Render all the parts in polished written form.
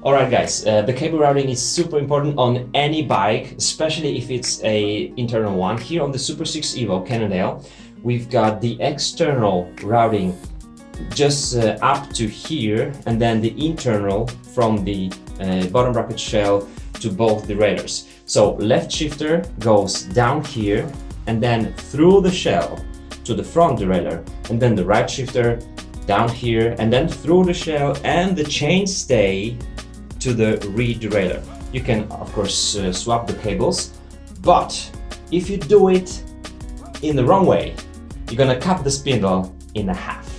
Alright guys, the cable routing is super important on any bike, especially if it's a internal one. Here on the Super 6 Evo Cannondale, we've got the external routing just up to here, and then the internal from the bottom bracket shell to both derailleurs. So left shifter goes down here and then through the shell to the front derailleur, and then the right shifter down here and then through the shell and the chainstay to the rear derailleur. You can of course swap the cables, but if you do it in the wrong way, you're gonna cut the spindle in half.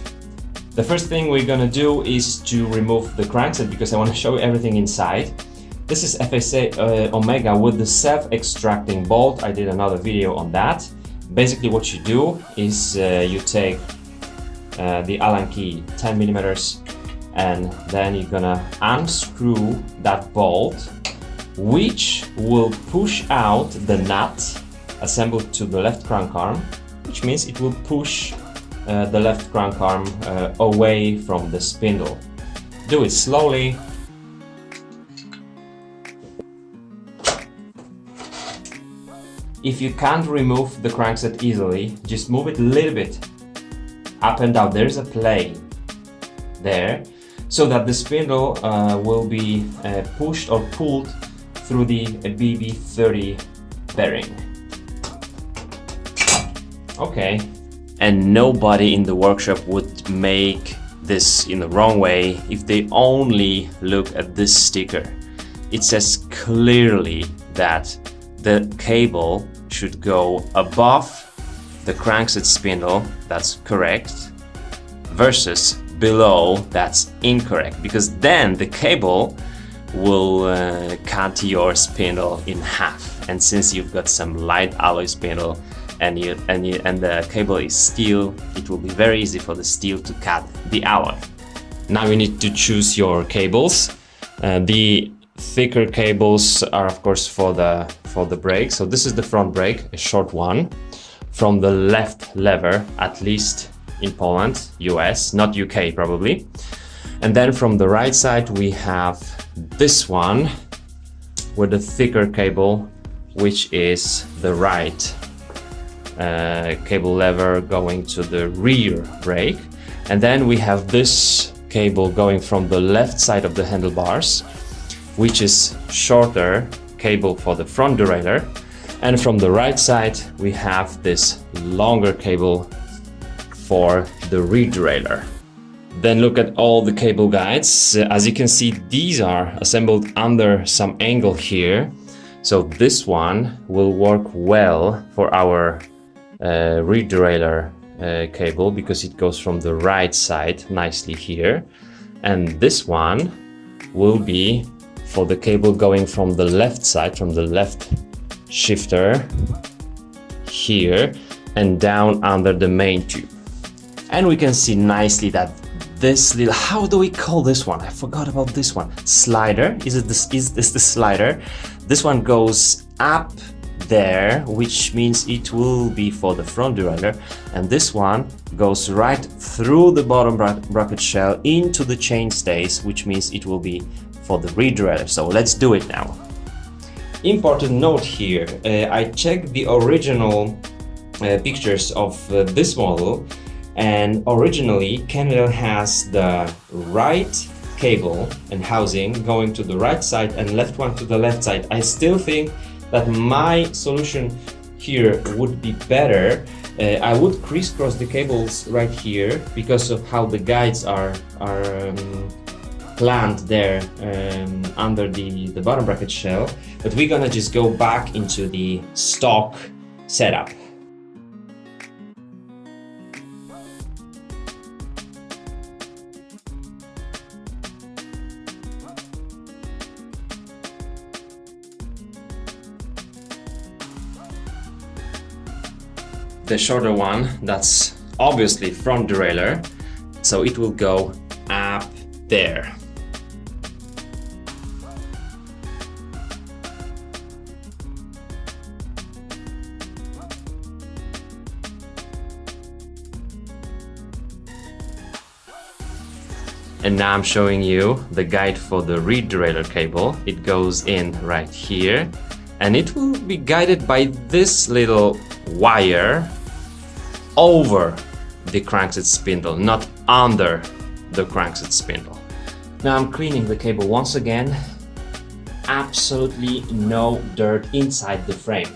The first thing we're gonna do is to remove the crankset, because I want to show you everything inside. This is FSA Omega with the self-extracting bolt. I did another video on that. Basically what you do is you take the Allen key 10 millimeters, and then you're gonna unscrew that bolt, which will push out the nut assembled to the left crank arm, which means it will push the left crank arm away from the spindle. Do it slowly. If you can't remove the crankset easily, just move it a little bit up and down. There's a plane there, so that the spindle will be pushed or pulled through the BB30 bearing. Okay. And nobody in the workshop would make this in the wrong way if they only look at this sticker. It says clearly that the cable should go above the crankset spindle, that's correct, versus below, that's incorrect, because then the cable will cut your spindle in half. And since you've got some light alloy spindle and the cable is steel, it will be very easy for the steel to cut the alloy. Now you need to choose your cables. The thicker cables are of course for the brake. So this is the front brake, a short one, from the left lever, at least in Poland, US, not UK probably. And then from the right side we have this one with a thicker cable, which is the right cable lever going to the rear brake. And then we have this cable going from the left side of the handlebars, which is shorter cable for the front derailleur. And from the right side we have this longer cable for the rear derailleur. Then look at all the cable guides. As you can see, these are assembled under some angle here. So this one will work well for our rear derailleur cable, because it goes from the right side nicely here. And this one will be for the cable going from the left side, from the left shifter here and down under the main tube. And we can see nicely that this little, how do we call this one? I forgot about this one. Slider, is this the slider? This one goes up there, which means it will be for the front derailleur, and this one goes right through the bottom bracket shell into the chainstays, which means it will be for the rear derailleur. So let's do it now. Important note here, I checked the original pictures of this model, and originally Cannondale has the right cable and housing going to the right side and left one to the left side. I still think that my solution here would be better. I would crisscross the cables right here because of how the guides are planned there under the bottom bracket shell, but we're gonna just go back into the stock setup. The shorter one, that's obviously front derailleur, so it will go up there. And now I'm showing you the guide for the reed derailleur cable. It goes in right here, and it will be guided by this little wire over the crankset spindle, not under the crankset spindle. Now I'm cleaning the cable once again. Absolutely no dirt inside the frame.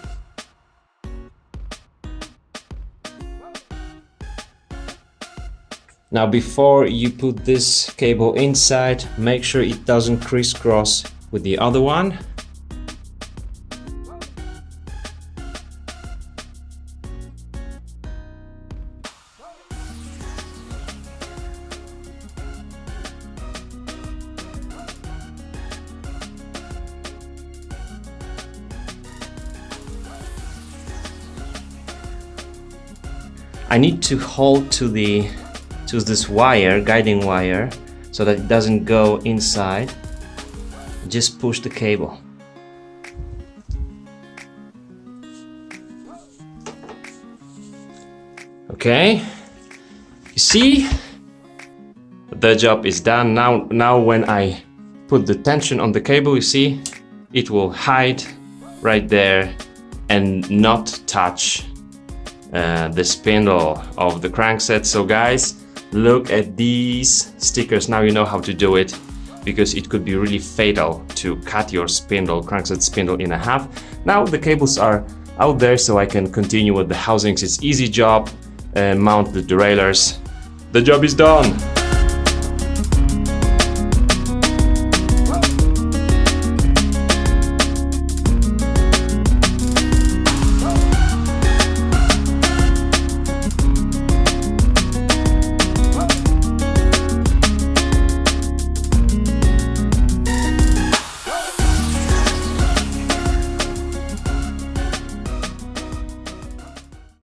Now before you put this cable inside, make sure it doesn't crisscross with the other one. I need to hold to this wire, guiding wire, so that it doesn't go inside. Just push the cable. Okay, you see, the job is done. Now when I put the tension on the cable, you see, it will hide right there and not touch the spindle of the crankset. So guys, look at these stickers. Now you know how to do it, because it could be really fatal to cut your spindle, crankset spindle, in half. Now the cables are out there, so I can continue with the housings. It's easy job. Mount the derailleurs. The job is done.